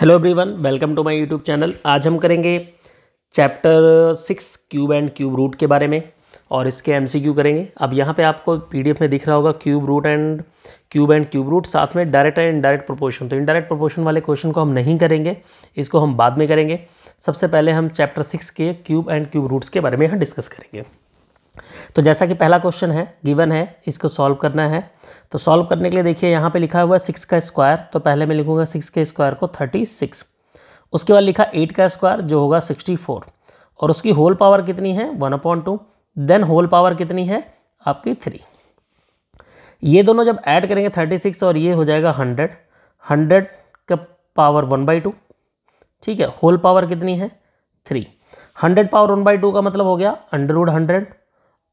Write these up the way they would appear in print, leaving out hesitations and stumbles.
Hello everyone, welcome to my YouTube channel. आज हम करेंगे chapter 6 cube and cube root के बारे में और इसके एमसीक्यू करेंगे। अब यहाँ पे आपको पीडीएफ में दिख रहा होगा क्यूब एंड क्यूब रूट, साथ में डायरेक्ट एंड इनडायरेक्ट प्रोपोर्शन। तो इनडायरेक्ट प्रोपोर्शन वाले क्वेश्चन को हम नहीं करेंगे, इसको हम बाद में करेंगे। सबसे पहले हम चैप्टर 6 के क्यूब एंड क्यूब रूट्स के बारे में यहाँ डिस्कस करेंगे। तो जैसा कि पहला क्वेश्चन है, गिवन है, इसको सॉल्व करना है। तो सॉल्व करने के लिए देखिए यहाँ पे लिखा हुआ है 6 का स्क्वायर। तो पहले मैं लिखूंगा 6 के स्क्वायर को 36। उसके बाद लिखा 8 का स्क्वायर जो होगा 64 और उसकी होल पावर कितनी है 1/2। देन होल पावर कितनी है आपकी 3। ये दोनों जब ऐड करेंगे 36 और ये हो जाएगा 100 का पावर 1/2। ठीक है, होल पावर कितनी है 3। 100 पावर 1/2 का मतलब हो गया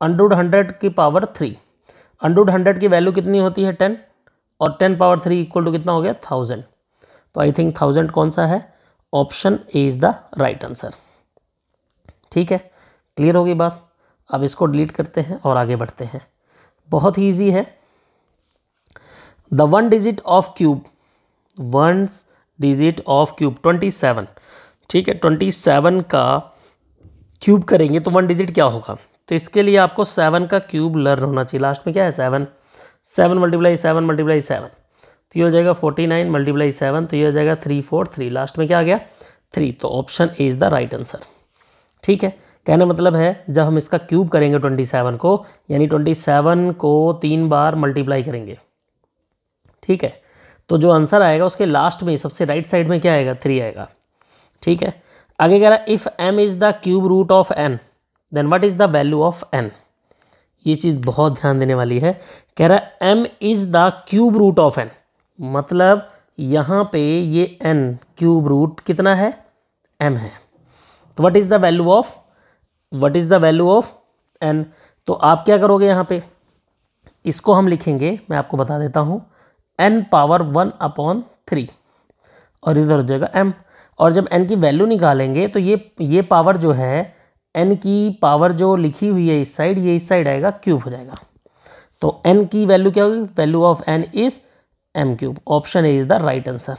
√100 की पावर 3। √100 की वैल्यू कितनी होती है 10 और 10 पावर 3 इक्वल टू कितना हो गया 1000। तो आई थिंक 1000 कौन सा है, option A is the right answer. ठीक है, क्लियर होगी बात। अब इसको डिलीट करते हैं और आगे बढ़ते हैं। बहुत ही ईजी है। The one digit of cube 27। ठीक है, 27 का क्यूब करेंगे तो 1 डिजिट क्या होगा। तो इसके लिए आपको 7 का क्यूब लर्न होना चाहिए। लास्ट में क्या है 7 × 7 तो ये हो जाएगा 49 × 7 तो ये हो जाएगा 343। लास्ट में क्या आ गया 3। तो option A is the right answer. ठीक है, कहने मतलब है जब हम इसका क्यूब करेंगे 27 को, यानी 27 को 3 बार मल्टीप्लाई करेंगे। ठीक है, तो जो आंसर आएगा उसके लास्ट में सबसे राइट साइड में क्या आएगा 3 आएगा। ठीक है, आगे कह रहा है if m is the cube root of n then what is the value of n। ये चीज़ बहुत ध्यान देने वाली है। कह रहा है m is the cube root of n, मतलब यहाँ पे ये n क्यूब रूट कितना है m है। तो what is the value of n। तो आप क्या करोगे यहाँ पे, इसको हम लिखेंगे, मैं आपको बता देता हूँ, n पावर 1/3 और इधर हो जाएगा m। और जब n की वैल्यू निकालेंगे तो ये पावर जो है n की पावर जो लिखी हुई है इस साइड, ये इस साइड आएगा, क्यूब हो जाएगा। तो n की वैल्यू क्या होगी, value of n is m cube. Option A is the right answer.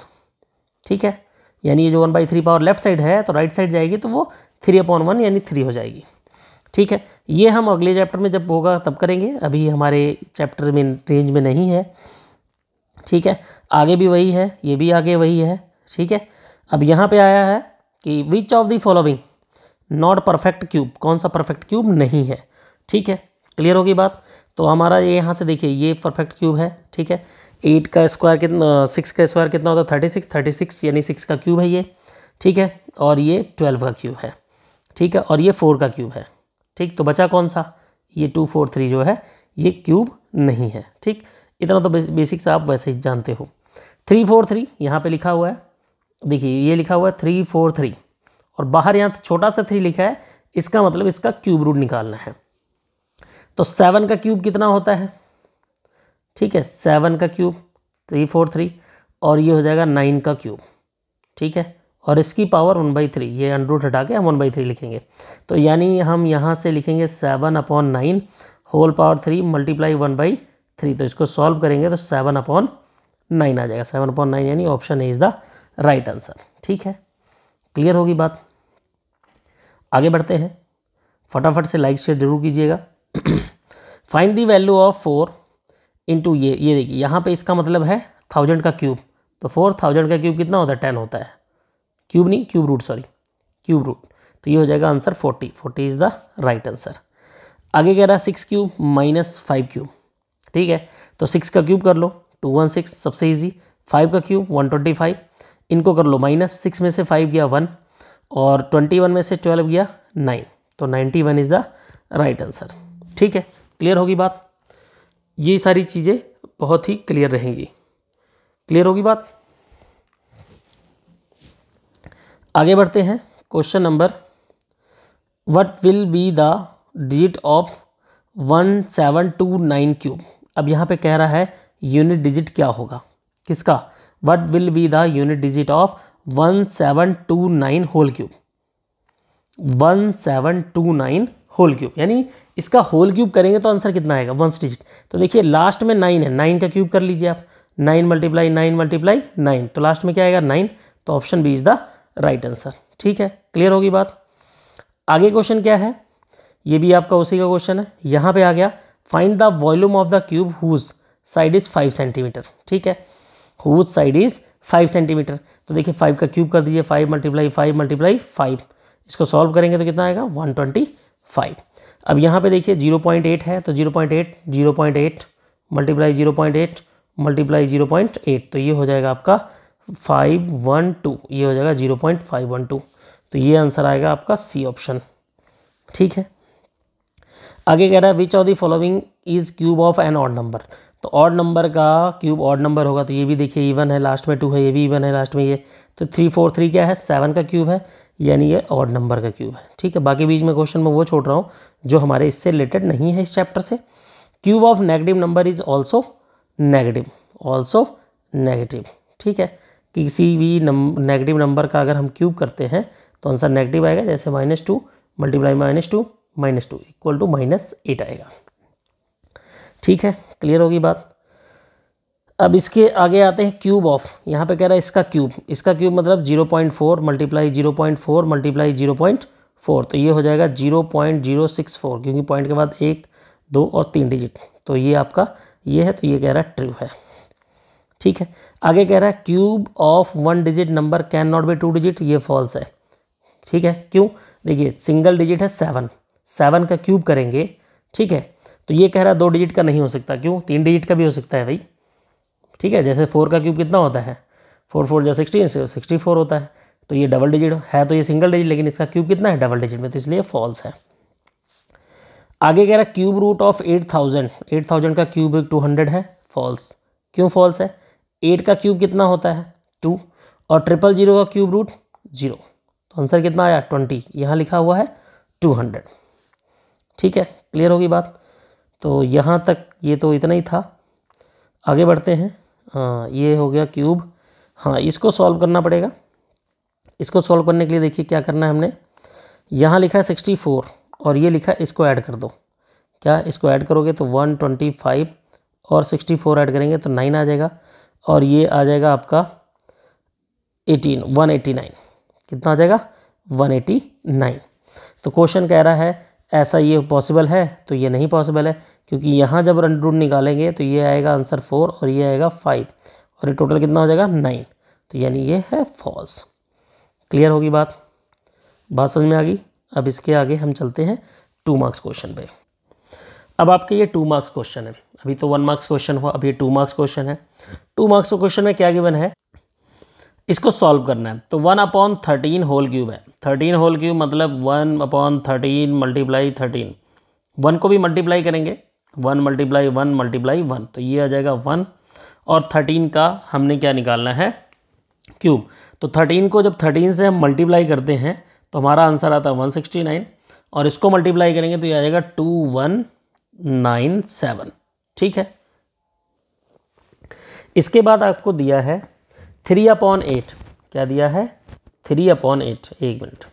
ठीक है, यानी ये जो 1/3 पावर लेफ्ट साइड है तो राइट साइड जाएगी तो वो 3/1 यानी 3 हो जाएगी। ठीक है, ये हम अगले चैप्टर में जब होगा तब करेंगे, अभी हमारे चैप्टर में रेंज में नहीं है। ठीक है, आगे भी वही है, ये भी आगे वही है। ठीक है, अब यहाँ पे आया है कि विच of the following not perfect cube, कौन सा परफेक्ट क्यूब नहीं है। ठीक है, क्लियर होगी बात। तो हमारा ये यहाँ से देखिए ये परफेक्ट क्यूब है। ठीक है, 8 का स्क्वायर कितना, 6 का स्क्वायर कितना होता है 36 यानी 6 का क्यूब है ये। ठीक है, और ये 12 का क्यूब है। ठीक है, और ये 4 का क्यूब है। ठीक, तो बचा कौन सा, ये 2 4 3 जो है ये क्यूब नहीं है। ठीक, इतना तो बेसिक से आप वैसे ही जानते हो। 3 4 3 यहाँ पे लिखा हुआ है, देखिए ये लिखा हुआ है 3 4 3 और बाहर यहाँ छोटा सा 3 लिखा है, इसका मतलब इसका क्यूब रूट निकालना है। तो 7 का क्यूब कितना होता है, ठीक है, 7 का क्यूब 3 4 3 और ये हो जाएगा 9 का क्यूब। ठीक है, और इसकी पावर 1/3, ये अंडर हटा के हम 1/3 लिखेंगे। तो यानी हम यहाँ से लिखेंगे 7/9 होल पावर 3 मल्टीप्लाई 1/3। तो इसको सॉल्व करेंगे तो 7/9 आ जाएगा। 7/9 यानी option A is the right answer. ठीक है, क्लियर होगी बात। आगे बढ़ते हैं, फटाफट से लाइक शेयर जरूर कीजिएगा। Find the value of 4 into ये देखिए यहाँ पे इसका मतलब है 1000 का क्यूब। तो 4000 का क्यूब कितना होता है 10 होता है, क्यूब नहीं cube root, sorry cube root. तो ये हो जाएगा answer 40 is the right answer. आगे कह रहा है 6 क्यूब -5 क्यूब। ठीक है, तो 6 का क्यूब कर लो 216 सबसे ईजी। 5 का क्यूब 125, इनको कर लो माइनस। 6 में से 5 गया 1 और 21 में से 12 गया 9, तो 91 इज़ द राइट आंसर। ठीक है, क्लियर होगी बात। ये सारी चीज़ें बहुत ही क्लियर रहेंगी। क्लियर होगी बात। आगे बढ़ते हैं, question number, what will be the digit of 1729 cube. अब यहाँ पे कह रहा है यूनिट डिजिट क्या होगा किसका, what will be the unit digit of 1729 whole cube. 1729 whole cube यानी इसका होल क्यूब करेंगे तो आंसर कितना आएगा 1 डिजिट। तो देखिए लास्ट में 9 है, 9 का क्यूब कर लीजिए आप, 9 × 9 × 9 तो लास्ट में क्या आएगा 9। तो option B is the right answer. ठीक है, क्लियर होगी बात। आगे क्वेश्चन क्या है, ये भी आपका उसी का क्वेश्चन है। यहाँ पे आ गया find the volume of the cube whose side is 5 centimetre. ठीक है, हुज साइड इज़ 5 सेंटीमीटर। तो देखिए 5 का क्यूब कर दीजिए, 5 × 5 × 5, इसको सॉल्व करेंगे तो कितना आएगा 125। अब यहाँ पे देखिए 0.8 है, तो 0.8 0.8 मल्टीप्लाई 0.8 मल्टीप्लाई 0.8, तो ये हो जाएगा आपका 512, ये हो जाएगा 0.512। तो ये आंसर आएगा आपका सी ऑप्शन। ठीक है, आगे कह रहा है which of the following is cube of an odd number. तो ऑड नंबर का क्यूब ऑड नंबर होगा, तो ये भी देखिए इवन है, लास्ट में 2 है, ये भी इवन है लास्ट में ये, तो 3 4 3 क्या है 7 का क्यूब है, यानी ये ऑड नंबर का क्यूब है। ठीक है, बाकी बीच में क्वेश्चन में वो छोड़ रहा हूँ जो हमारे इससे रिलेटेड नहीं है इस चैप्टर से। Cube of negative number is also negative, also negative. ठीक है, किसी भी नेगेटिव नंबर का अगर हम क्यूब करते हैं तो आंसर नेगेटिव आएगा, जैसे -2 मल्टीप्लाई -2 -2 इक्वल टू -8 आएगा। ठीक है, क्लियर होगी बात। अब इसके आगे आते हैं क्यूब ऑफ, यहाँ पे कह रहा है इसका क्यूब मतलब 0.4 मल्टीप्लाई 0.4 मल्टीप्लाई 0.4, तो ये हो जाएगा 0.064, क्योंकि पॉइंट के बाद 1 2 और 3 डिजिट, तो ये आपका ये है, तो ये कह रहा है ट्रू है। ठीक है, आगे कह रहा है cube of 1 digit number can not be 2 digit, ये फॉल्स है। ठीक है, क्यों, देखिए सिंगल डिजिट है 7 का क्यूब करेंगे। ठीक है, तो ये कह रहा है 2 डिजिट का नहीं हो सकता, क्यों, 3 डिजिट का भी हो सकता है भाई। ठीक है, जैसे 4 का क्यूब कितना होता है, 4 4 जा 16 से 64 होता है, तो ये डबल डिजिट है, तो ये सिंगल डिजिट, लेकिन इसका क्यूब कितना है डबल डिजिट में, तो इसलिए फॉल्स है। आगे कह रहा है क्यूब रूट ऑफ 8000 का क्यूब 200 है, फॉल्स। क्यों फॉल्स है, 8 का क्यूब कितना होता है 2, और 000 का क्यूब रूट 0, तो आंसर कितना आया 20, यहाँ लिखा हुआ है 200। ठीक है, क्लियर होगी बात। तो यहाँ तक ये तो इतना ही था, आगे बढ़ते हैं। ये हो गया क्यूब। हाँ, इसको सॉल्व करना पड़ेगा। इसको सॉल्व करने के लिए देखिए क्या करना है हमने, यहाँ लिखा है 64 और ये लिखा है, इसको ऐड कर दो। क्या, इसको ऐड करोगे तो 125 और 64 ऐड करेंगे तो 9 आ जाएगा, और ये आ जाएगा आपका 189। कितना आ जाएगा 189। तो क्वेश्चन कह रहा है ऐसा ये पॉसिबल है, तो ये नहीं पॉसिबल है, क्योंकि यहाँ जब अंडर रूट निकालेंगे तो ये आएगा आंसर 4 और ये आएगा 5, और ये टोटल कितना हो जाएगा 9, तो यानी ये है फॉल्स। क्लियर होगी बात समझ में आ गई। अब इसके आगे हम चलते हैं 2 मार्क्स क्वेश्चन पे। अब आपके ये 2 मार्क्स क्वेश्चन है, अभी तो 1 मार्क्स क्वेश्चन हुआ, अब ये 2 मार्क्स क्वेश्चन है। 2 मार्क्स क्वेश्चन में क्या गिवन है, इसको सॉल्व करना है। तो 1/13 होल क्यूब है, 13 होल क्यूब मतलब 1/13 मल्टीप्लाई 13, 1 को भी मल्टीप्लाई करेंगे, 1 मल्टीप्लाई 1 मल्टीप्लाई 1, तो ये आ जाएगा 1, और 13 का हमने क्या निकालना है क्यूब। तो 13 को जब 13 से हम मल्टीप्लाई करते हैं तो हमारा आंसर आता है 169, और इसको मल्टीप्लाई करेंगे तो ये आ जाएगा 2197। ठीक है, इसके बाद आपको दिया है 3/8, क्या दिया है 3/8, एक मिनट,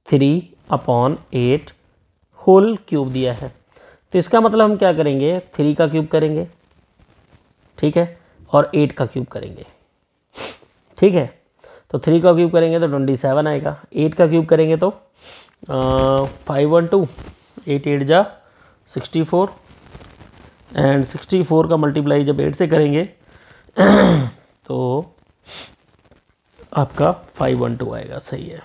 3/8 होल क्यूब दिया है। तो इसका मतलब हम क्या करेंगे, 3 का क्यूब करेंगे, ठीक है, और 8 का क्यूब करेंगे। ठीक है, तो 3 का क्यूब करेंगे तो 27 आएगा, 8 का क्यूब करेंगे तो 512, 8 8 जा 64, एंड 64 का मल्टीप्लाई जब 8 से करेंगे तो आपका 512 आएगा। सही है,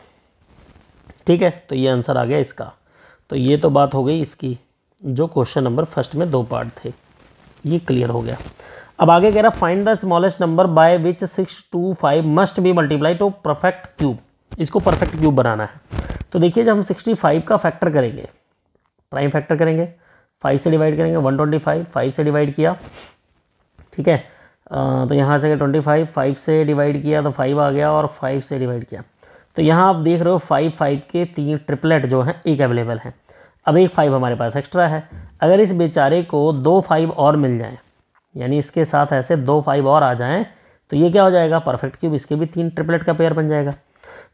ठीक है, तो ये आंसर आ गया इसका। तो ये तो बात हो गई इसकी, जो क्वेश्चन नंबर फर्स्ट में 2 पार्ट थे, ये क्लियर हो गया। अब आगे कह रहा find the smallest number by which 625 must be multiply two perfect cube. इसको परफेक्ट क्यूब बनाना है। तो देखिए जब हम 65 का फैक्टर करेंगे, प्राइम फैक्टर करेंगे, 5 से डिवाइड करेंगे, 125 5 से डिवाइड किया, ठीक है, तो यहाँ से 25 5 से डिवाइड किया तो 5 आ गया, और 5 से डिवाइड किया तो यहाँ आप देख रहे हो 5 5 के 3 ट्रिपलेट जो हैं एक अवेलेबल हैं। अब एक 5 हमारे पास एक्स्ट्रा है, अगर इस बेचारे को 2 5 और मिल जाएं, यानी इसके साथ ऐसे 2 5 और आ जाएं, तो ये क्या हो जाएगा परफेक्ट क्यूब, इसके भी 3 ट्रिपलेट का पेयर बन जाएगा।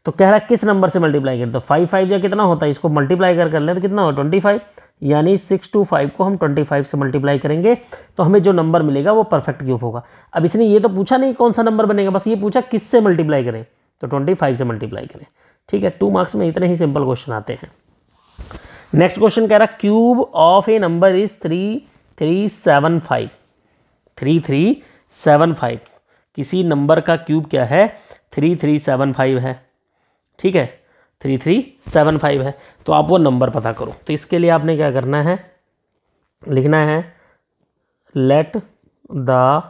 तो कह रहा है किस नंबर से मल्टीप्लाई करें, तो 5 5 या कितना होता है, इसको मल्टीप्लाई कर लें तो कितना हो 25, यानी 6 to 5 को हम 25 से मल्टीप्लाई करेंगे तो हमें जो नंबर मिलेगा वो परफेक्ट क्यूब होगा। अब इसने ये तो पूछा नहीं कौन सा नंबर बनेगा, बस ये पूछा किससे मल्टीप्लाई करें, तो 25 से मल्टीप्लाई करें। ठीक है, 2 मार्क्स में इतने ही सिंपल क्वेश्चन आते हैं। नेक्स्ट क्वेश्चन कह रहा cube of A number is 3375। 3375, किसी नंबर का क्यूब क्या है, 3375 है। ठीक है, 3375 है, तो आप वो नंबर पता करो। तो इसके लिए आपने क्या करना है, लिखना है let the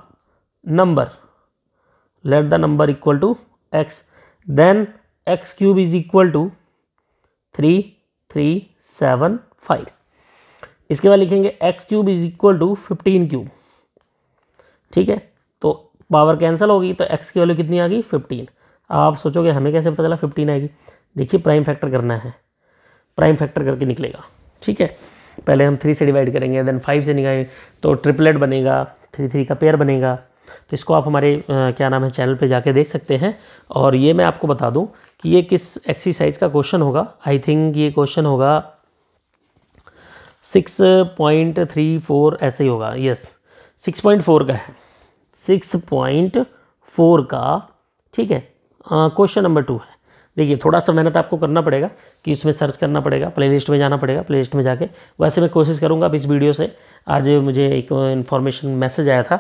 number equal to X, then X cube is equal to 3375। इसके बाद लिखेंगे X cube is equal to 15 cube. ठीक है, तो पावर कैंसिल होगी तो एक्स की वैल्यू कितनी आ गई, 15। आप सोचोगे हमें कैसे पता चला 15 आएगी, देखिए प्राइम फैक्टर करना है, प्राइम फैक्टर करके निकलेगा। ठीक है, पहले हम 3 से डिवाइड करेंगे, देन 5 से निकालेंगे तो ट्रिपलेट बनेगा, 3 का पेयर बनेगा। तो इसको आप हमारे क्या नाम है चैनल पे जाके देख सकते हैं। और ये मैं आपको बता दूं कि ये किस एक्सरसाइज का क्वेश्चन होगा। आई थिंक ये क्वेश्चन होगा 6.34 ऐसे ही होगा, यस 6.4 का है, 6.4 का। ठीक है, क्वेश्चन नंबर 2 है। देखिए थोड़ा सा मेहनत आपको करना पड़ेगा कि इसमें सर्च करना पड़ेगा, प्लेलिस्ट में जाना पड़ेगा, प्लेलिस्ट में जाके वैसे मैं कोशिश करूँगा अब इस वीडियो से। आज मुझे एक इन्फॉर्मेशन मैसेज आया था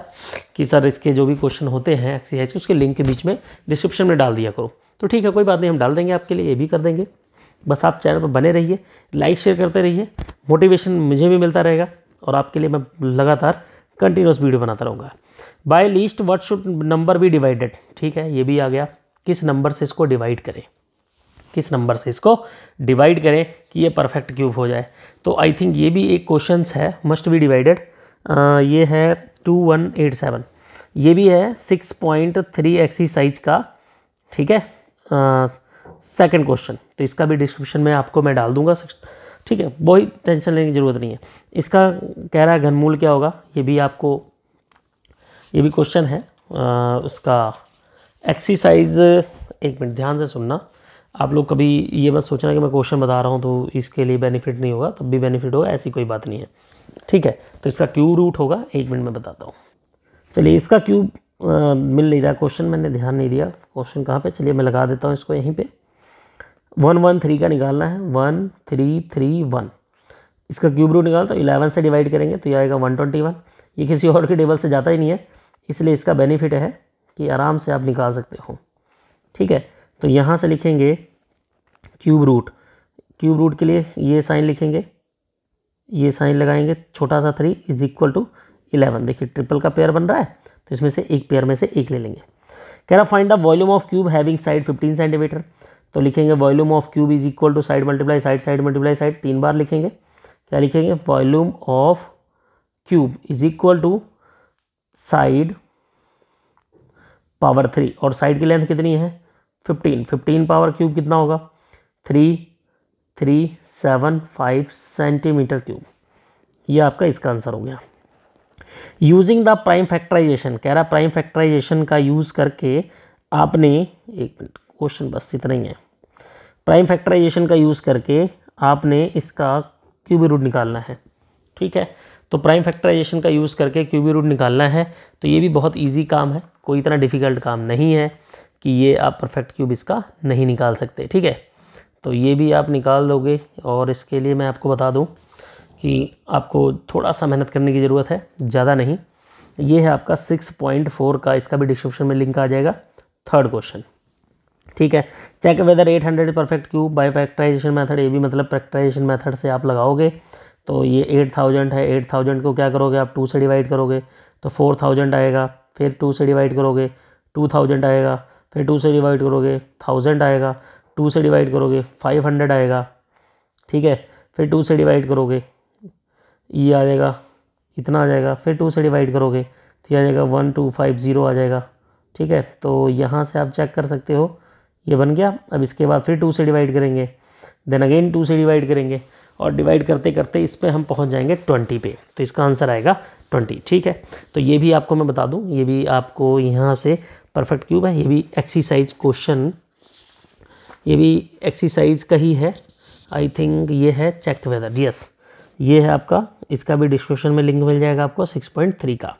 कि सर इसके जो भी क्वेश्चन होते हैं एक्सरसाइज उसके लिंक के बीच में डिस्क्रिप्शन में डाल दिया करो। तो ठीक है, कोई बात नहीं, हम डाल देंगे आपके लिए, ये भी कर देंगे। बस आप चैनल पर बने रहिए, लाइक शेयर करते रहिए, मोटिवेशन मुझे भी मिलता रहेगा और आपके लिए मैं लगातार कंटिन्यूस वीडियो बनाता रहूँगा। By least what should number be divided. ठीक है, ये भी आ गया, किस नंबर से इसको डिवाइड करें, किस नंबर से इसको डिवाइड करें कि ये परफेक्ट क्यूब हो जाए। तो आई थिंक ये भी एक क्वेश्चंस है, मस्ट बी डिवाइडेड। ये है 2187, ये भी है 6.3 एक्सरसाइज का। ठीक है, सेकंड क्वेश्चन, तो इसका भी डिस्क्रिप्शन में आपको मैं डाल दूंगा। ठीक है, वही टेंशन लेने की ज़रूरत नहीं है। इसका कह रहा है घनमूल क्या होगा, ये भी आपको, ये भी क्वेश्चन है उसका एक्सरसाइज। एक मिनट ध्यान से सुनना, आप लोग कभी ये मत सोचना कि मैं क्वेश्चन बता रहा हूँ तो इसके लिए बेनिफिट नहीं होगा, तब भी बेनिफिट होगा, ऐसी कोई बात नहीं है। ठीक है, तो इसका क्यूब रूट होगा, 1 मिनट में बताता हूँ। चलिए, इसका क्यूब मिल नहीं रहा क्वेश्चन, मैंने ध्यान नहीं दिया क्वेश्चन कहाँ पे। चलिए मैं लगा देता हूँ इसको यहीं पे। 113 का निकालना है, 1331। इसका क्यूब रूट निकाल तो 11 से डिवाइड करेंगे तो ये आएगा 121। ये किसी और के टेबल से जाता ही नहीं है, इसलिए इसका बेनिफिट है कि आराम से आप निकाल सकते हो। ठीक है, तो यहाँ से लिखेंगे क्यूब रूट, क्यूब रूट के लिए ये साइन लिखेंगे, ये साइन लगाएंगे, छोटा सा 3 इज इक्वल टू 11। देखिए ट्रिपल का पेयर बन रहा है तो इसमें से एक पेयर में से एक ले लेंगे। कह रहा find the volume of cube having side 15 centimetre. तो लिखेंगे volume of cube is equal to side multiply side, side multiply side, 3 बार लिखेंगे। क्या लिखेंगे, volume of cube is equal to side power 3, और साइड की लेंथ कितनी है 15, 15 पावर क्यूब कितना होगा 3375 सेंटीमीटर क्यूब। ये आपका इसका आंसर हो गया। यूजिंग द प्राइम फैक्टराइजेशन, कह रहा प्राइम फैक्टराइजेशन का यूज़ करके आपने, एक मिनट क्वेश्चन बस इतना ही है, प्राइम फैक्टराइजेशन का यूज़ करके आपने इसका क्यूब रूट निकालना है। ठीक है, तो प्राइम फैक्टराइजेशन का यूज़ करके क्यूब रूट निकालना है, तो ये भी बहुत इजी काम है, कोई इतना डिफ़िकल्ट काम नहीं है कि ये आप परफेक्ट क्यूब इसका नहीं निकाल सकते। ठीक है, तो ये भी आप निकाल दोगे। और इसके लिए मैं आपको बता दूं कि आपको थोड़ा सा मेहनत करने की ज़रूरत है, ज़्यादा नहीं। ये है आपका 6.4 का, इसका भी डिस्क्रिप्शन में लिंक आ जाएगा, थर्ड क्वेश्चन। ठीक है, check whether 800 perfect cube by factorisation method. ये भी मतलब फैक्टराइजेशन मेथड से आप लगाओगे तो ये 8000 है, 8000 को क्या करोगे आप 2 से डिवाइड करोगे तो 4000 आएगा, फिर 2 से डिवाइड करोगे 2000 आएगा, फिर 2 से डिवाइड करोगे 1000 आएगा, 2 से डिवाइड करोगे 500 आएगा। ठीक है, फिर 2 से डिवाइड करोगे ये आ जाएगा, इतना आ जाएगा, फिर 2 से डिवाइड करोगे तो ये आ जाएगा 1250 आ जाएगा। ठीक है, तो यहाँ से आप चेक कर सकते हो, ये बन गया। अब इसके बाद फिर 2 से डिवाइड करेंगे, देन अगेन 2 से डिवाइड करेंगे, और डिवाइड करते करते इस पे हम पहुंच जाएंगे 20 पे, तो इसका आंसर आएगा 20। ठीक है, तो ये भी आपको मैं बता दूं, ये भी आपको यहाँ से परफेक्ट क्यूब है, ये भी एक्सरसाइज क्वेश्चन, ये भी एक्सरसाइज का ही है। आई थिंक ये है चेक वेदर, यस ये है आपका, इसका भी डिस्क्रिप्शन में लिंक मिल जाएगा आपको 6.3 का।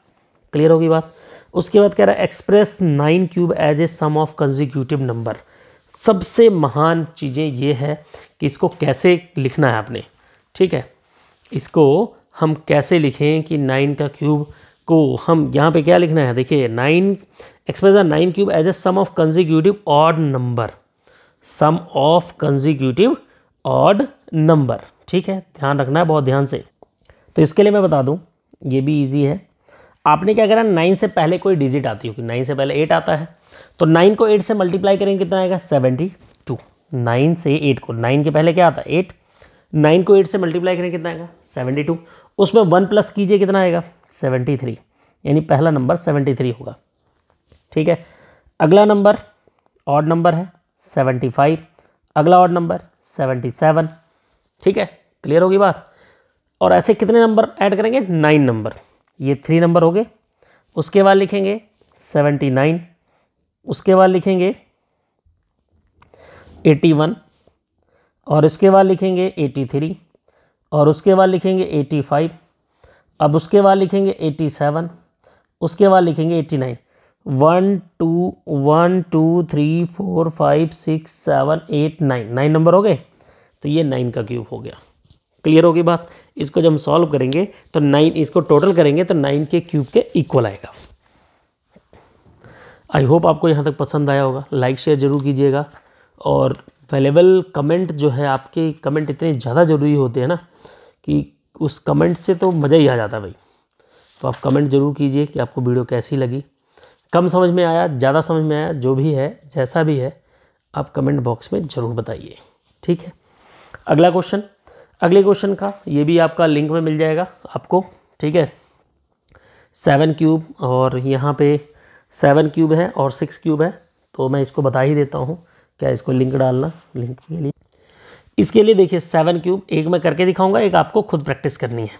क्लियर होगी बात। उसके बाद कह रहा है express 9 cube as a sum of consecutive number. सबसे महान चीज़ें ये है कि इसको कैसे लिखना है आपने, ठीक है। इसको हम कैसे लिखें कि 9 का क्यूब को हम यहाँ पे क्या लिखना है, देखिए 9 express 9 cube as a sum of consecutive odd number, sum of consecutive odd number, ठीक है, ध्यान रखना है बहुत ध्यान से। तो इसके लिए मैं बता दूं, ये भी इजी है। आपने क्या करा, 9 से पहले कोई डिजिट आती होगी, 9 से पहले 8 आता है, तो 9 को 8 से मल्टीप्लाई करेंगे कितना आएगा 72। 9 से 8 को, 9 के पहले क्या आता है 8, 9 को 8 से मल्टीप्लाई करेंगे कितना आएगा 72। उसमें 1 प्लस कीजिए कितना आएगा 73, यानी पहला नंबर 73 होगा, ठीक है। अगला नंबर ऑड नंबर है 75, अगला ऑड नंबर 77, ठीक है, क्लियर होगी बात। और ऐसे कितने नंबर ऐड करेंगे 9 नंबर, ये 3 नंबर हो गए। उसके बाद लिखेंगे 79, उसके बाद लिखेंगे 81, और इसके बाद लिखेंगे 83, और उसके बाद लिखेंगे 85, अब उसके बाद लिखेंगे 87, उसके बाद लिखेंगे 89। 1 2 3 4 5 6 7 8 9 नंबर हो गए। तो ये 9 का क्यूब हो गया। क्लियर होगी बात। इसको जब हम सॉल्व करेंगे तो 9, इसको टोटल करेंगे तो 9 के क्यूब के इक्वल आएगा। आई होप आपको यहाँ तक पसंद आया होगा। लाइक शेयर जरूर कीजिएगा, और वैल्यूएबल कमेंट जो है, आपके कमेंट इतने ज़्यादा ज़रूरी होते हैं ना कि उस कमेंट से तो मज़ा ही आ जाता है भाई। तो आप कमेंट जरूर कीजिए कि आपको वीडियो कैसी लगी, कम समझ में आया, ज़्यादा समझ में आया, जो भी है जैसा भी है आप कमेंट बॉक्स में ज़रूर बताइए, ठीक है। अगला क्वेश्चन, अगले क्वेश्चन का ये भी आपका लिंक में मिल जाएगा आपको, ठीक है। 7 क्यूब, और यहाँ पे 7 क्यूब है और 6 क्यूब है, तो मैं इसको बता ही देता हूँ क्या इसको लिंक डालना, लिंक के लिए। इसके लिए देखिए 7 क्यूब एक मैं करके दिखाऊंगा, एक आपको खुद प्रैक्टिस करनी है।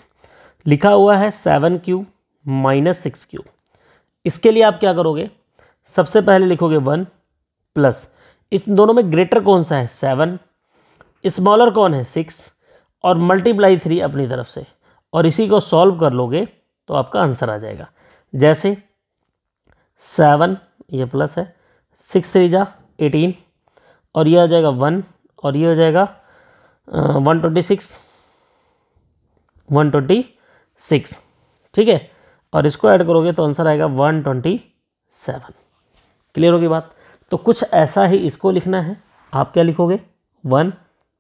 लिखा हुआ है 7 क्यूब माइनस 6 क्यूब। इसके लिए आप क्या करोगे, सबसे पहले लिखोगे 1 प्लस, इस दोनों में ग्रेटर कौन सा है 7, स्मॉलर कौन है 6, और मल्टीप्लाई 3 अपनी तरफ से, और इसी को सॉल्व कर लोगे तो आपका आंसर आ जाएगा। जैसे 7 ये प्लस है, 6 3 जा 18, और ये आ जाएगा 1, और ये हो जाएगा 126, ठीक है। और इसको ऐड करोगे तो आंसर आएगा 127। क्लियर होगी बात। तो कुछ ऐसा ही इसको लिखना है। आप क्या लिखोगे 1,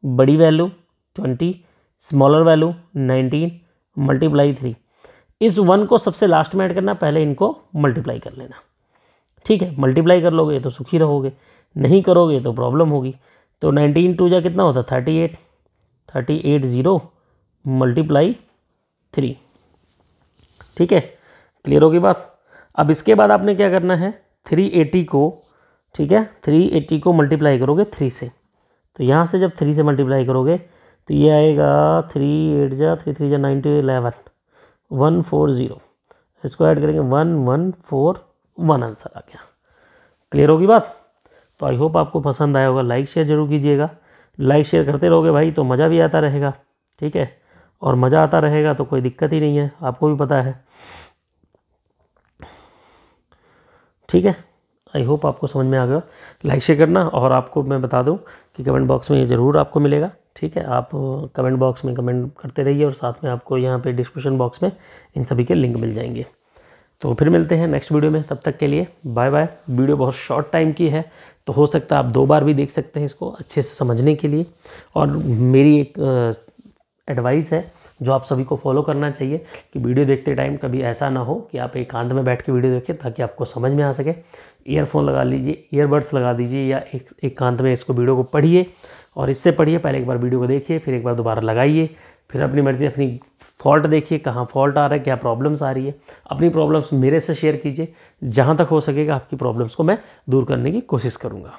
बड़ी वैल्यू 20, स्मॉलर वैल्यू 19, मल्टीप्लाई 3। इस 1 को सबसे लास्ट में ऐड करना, पहले इनको मल्टीप्लाई कर लेना, ठीक है। मल्टीप्लाई कर लोगे तो सुखी रहोगे, नहीं करोगे तो प्रॉब्लम होगी। तो 19 2 जा कितना होता 38, 38 0 मल्टीप्लाई 3, ठीक है। क्लियर होगी बात। अब इसके बाद आपने क्या करना है 380 को, ठीक है, 380 को मल्टीप्लाई करोगे 3 से। तो यहाँ से जब 3 से मल्टीप्लाई करोगे तो ये आएगा 3 8 जा 3 3 जा 9 2 11 140। इसको ऐड करेंगे 1141, आंसर आ गया। क्लियर होगी बात। तो आई होप आपको पसंद आया होगा। लाइक शेयर जरूर कीजिएगा। लाइक शेयर करते रहोगे भाई तो मज़ा भी आता रहेगा, ठीक है। और मज़ा आता रहेगा तो कोई दिक्कत ही नहीं है, आपको भी पता है, ठीक है। आई होप आपको समझ में आ गया। लाइक शेयर करना, और आपको मैं बता दूं कि कमेंट बॉक्स में ये ज़रूर आपको मिलेगा, ठीक है। आप कमेंट बॉक्स में कमेंट करते रहिए, और साथ में आपको यहाँ पे डिस्क्रिप्शन बॉक्स में इन सभी के लिंक मिल जाएंगे। तो फिर मिलते हैं नेक्स्ट वीडियो में, तब तक के लिए बाय बाय। वीडियो बहुत शॉर्ट टाइम की है, तो हो सकता है आप 2 बार भी देख सकते हैं इसको अच्छे से समझने के लिए। और मेरी एक एडवाइस है जो आप सभी को फॉलो करना चाहिए कि वीडियो देखते टाइम कभी ऐसा ना हो कि आप एकांत में बैठ के वीडियो देखें, ताकि आपको समझ में आ सके। ईयरफोन लगा लीजिए, ईयरबड्स लगा दीजिए, या एकांत में इसको वीडियो को पढ़िए, और इससे पढ़िए। पहले एक बार वीडियो को देखिए, फिर एक बार दोबारा लगाइए, फिर अपनी मर्जी अपनी फॉल्ट देखिए, कहाँ फॉल्ट आ रहा है, क्या प्रॉब्लम्स आ रही है। अपनी प्रॉब्लम्स मेरे से शेयर कीजिए, जहाँ तक हो सकेगा आपकी प्रॉब्लम्स को मैं दूर करने की कोशिश करूँगा।